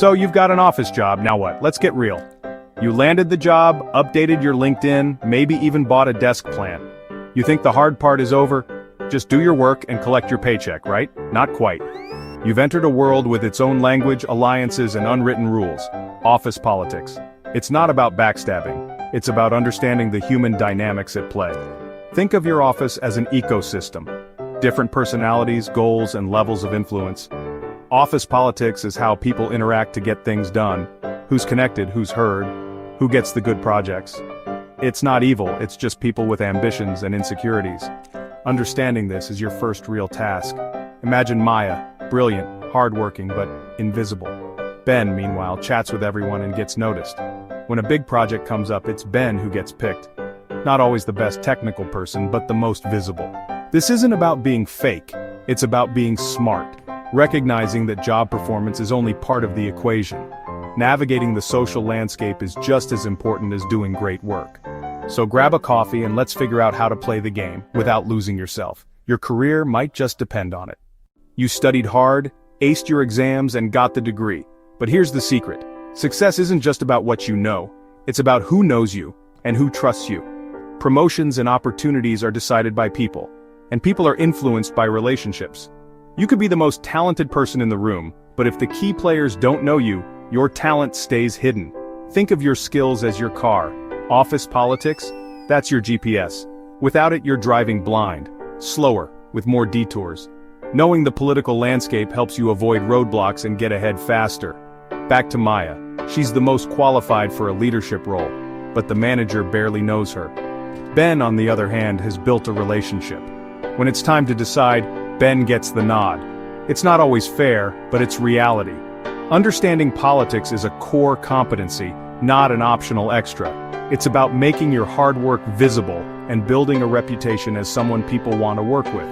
So you've got an office job, now what? Let's get real. You landed the job, updated your LinkedIn, maybe even bought a desk plan. You think the hard part is over? Just do your work and collect your paycheck, right? Not quite. You've entered a world with its own language, alliances, and unwritten rules. Office politics. It's not about backstabbing. It's about understanding the human dynamics at play. Think of your office as an ecosystem. Different personalities, goals, and levels of influence. Office politics is how people interact to get things done. Who's connected, who's heard, who gets the good projects. It's not evil, it's just people with ambitions and insecurities. Understanding this is your first real task. Imagine Maya, brilliant, hardworking, but invisible. Ben, meanwhile, chats with everyone and gets noticed. When a big project comes up, it's Ben who gets picked. Not always the best technical person, but the most visible. This isn't about being fake, it's about being smart. Recognizing that job performance is only part of the equation. Navigating the social landscape is just as important as doing great work. So grab a coffee and let's figure out how to play the game without losing yourself. Your career might just depend on it. You studied hard, aced your exams, and got the degree. But here's the secret. Success isn't just about what you know. It's about who knows you and who trusts you. Promotions and opportunities are decided by people, and people are influenced by relationships. You could be the most talented person in the room, but if the key players don't know you, your talent stays hidden. Think of your skills as your car. Office politics? That's your GPS. Without it, you're driving blind, slower, with more detours. Knowing the political landscape helps you avoid roadblocks and get ahead faster. Back to Maya. She's the most qualified for a leadership role, but the manager barely knows her. Ben, on the other hand, has built a relationship. When it's time to decide, Ben gets the nod. It's not always fair, but it's reality. Understanding politics is a core competency, not an optional extra. It's about making your hard work visible and building a reputation as someone people want to work with.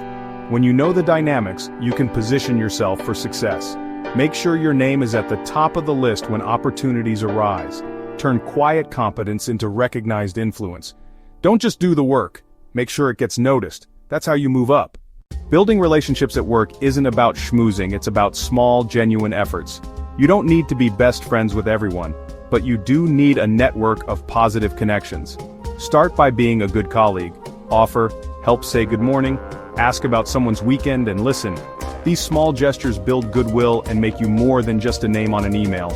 When you know the dynamics, you can position yourself for success. Make sure your name is at the top of the list when opportunities arise. Turn quiet competence into recognized influence. Don't just do the work, make sure it gets noticed. That's how you move up. Building relationships at work isn't about schmoozing, it's about small, genuine efforts. You don't need to be best friends with everyone, but you do need a network of positive connections. Start by being a good colleague. Offer, help say good morning, ask about someone's weekend, and listen. These small gestures build goodwill and make you more than just a name on an email.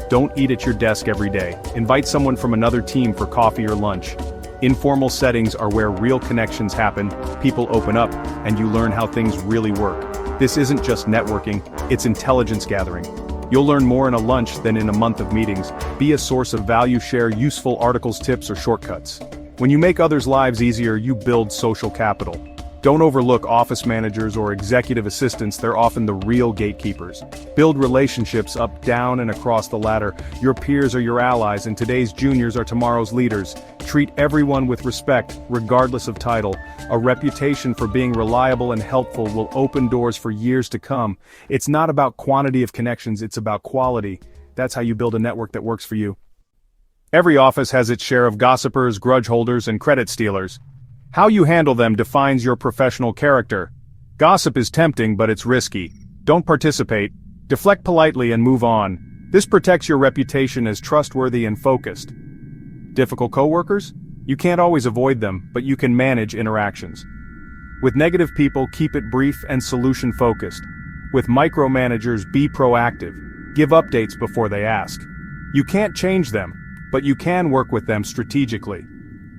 Don't eat at your desk every day. Invite someone from another team for coffee or lunch. Informal settings are where real connections happen, people open up, and you learn how things really work. This isn't just networking, it's intelligence gathering. You'll learn more in a lunch than in a month of meetings. Be a source of value, share useful articles, tips, or shortcuts. When you make others' lives easier, you build social capital. Don't overlook office managers or executive assistants, they're often the real gatekeepers. Build relationships up, down, and across the ladder. Your peers are your allies, and today's juniors are tomorrow's leaders. Treat everyone with respect, regardless of title. A reputation for being reliable and helpful will open doors for years to come. It's not about quantity of connections, it's about quality. That's how you build a network that works for you. Every office has its share of gossipers, grudge holders, and credit stealers. How you handle them defines your professional character. Gossip is tempting, but it's risky. Don't participate. Deflect politely and move on. This protects your reputation as trustworthy and focused. Difficult coworkers? You can't always avoid them, but you can manage interactions. With negative people, keep it brief and solution-focused. With micromanagers, be proactive. Give updates before they ask. You can't change them, but you can work with them strategically.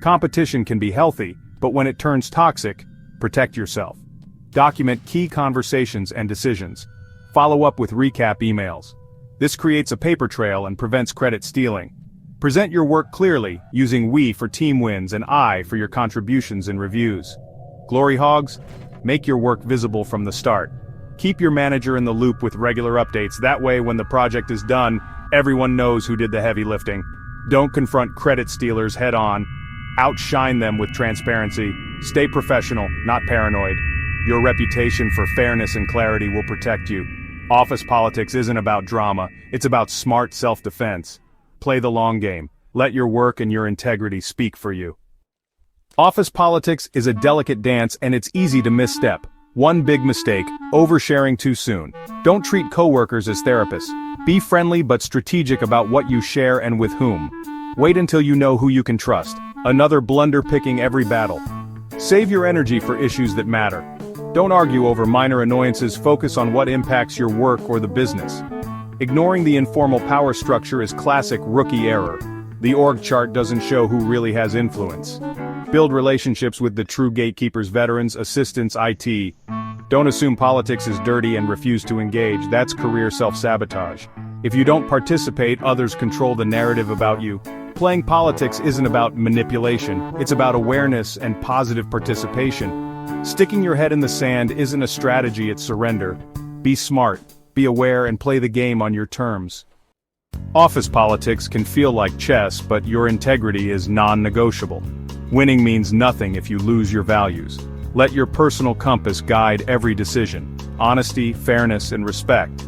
Competition can be healthy, but when it turns toxic, protect yourself. Document key conversations and decisions. Follow up with recap emails. This creates a paper trail and prevents credit stealing. Present your work clearly, using we for team wins and I for your contributions and reviews. Glory hogs? Make your work visible from the start. Keep your manager in the loop with regular updates, that way when the project is done, everyone knows who did the heavy lifting. Don't confront credit stealers head on. Outshine them with transparency. Stay professional, not paranoid. Your reputation for fairness and clarity will protect you. Office politics isn't about drama, it's about smart self-defense. Play the long game. Let your work and your integrity speak for you. Office politics is a delicate dance and it's easy to misstep. One big mistake, oversharing too soon. Don't treat coworkers as therapists. Be friendly but strategic about what you share and with whom. Wait until you know who you can trust. Another blunder picking every battle. Save your energy for issues that matter. Don't argue over minor annoyances, focus on what impacts your work or the business. Ignoring the informal power structure is classic rookie error. The org chart doesn't show who really has influence. Build relationships with the true gatekeepers, veterans, assistants, IT. Don't assume politics is dirty and refuse to engage. That's career self-sabotage. If you don't participate, others control the narrative about you. Playing politics isn't about manipulation, it's about awareness and positive participation. Sticking your head in the sand isn't a strategy, it's surrender. Be smart, be aware, and play the game on your terms. Office politics can feel like chess, but your integrity is non-negotiable. Winning means nothing if you lose your values. Let your personal compass guide every decision. Honesty, fairness, and respect.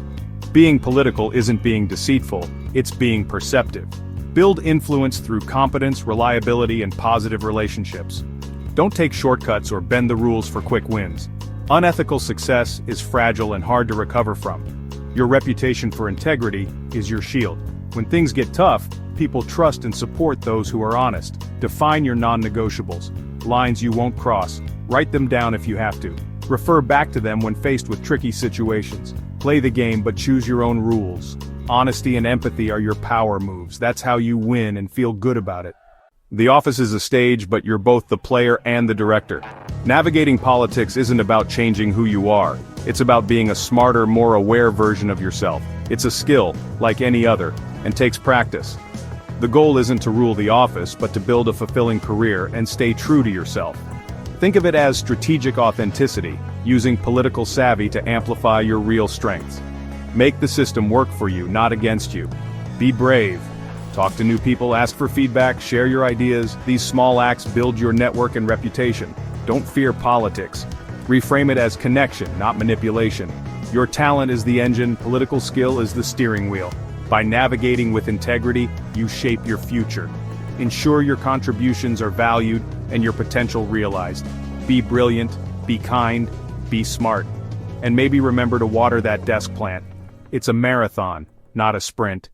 Being political isn't being deceitful, it's being perceptive. Build influence through competence, reliability, and positive relationships. Don't take shortcuts or bend the rules for quick wins. Unethical success is fragile and hard to recover from. Your reputation for integrity is your shield. When things get tough, people trust and support those who are honest. Define your non-negotiables, lines you won't cross. Write them down if you have to. Refer back to them when faced with tricky situations. Play the game but choose your own rules. Honesty and empathy are your power moves. That's how you win and feel good about it. The office is a stage, but you're both the player and the director. Navigating politics isn't about changing who you are. It's about being a smarter, more aware version of yourself. It's a skill, like any other, and takes practice. The goal isn't to rule the office, but to build a fulfilling career and stay true to yourself. Think of it as strategic authenticity, using political savvy to amplify your real strengths. Make the system work for you, not against you. Be brave. Talk to new people, ask for feedback, share your ideas. These small acts build your network and reputation. Don't fear politics. Reframe it as connection, not manipulation. Your talent is the engine, political skill is the steering wheel. By navigating with integrity, you shape your future. Ensure your contributions are valued and your potential realized. Be brilliant, be kind, be smart. And maybe remember to water that desk plant. It's a marathon, not a sprint.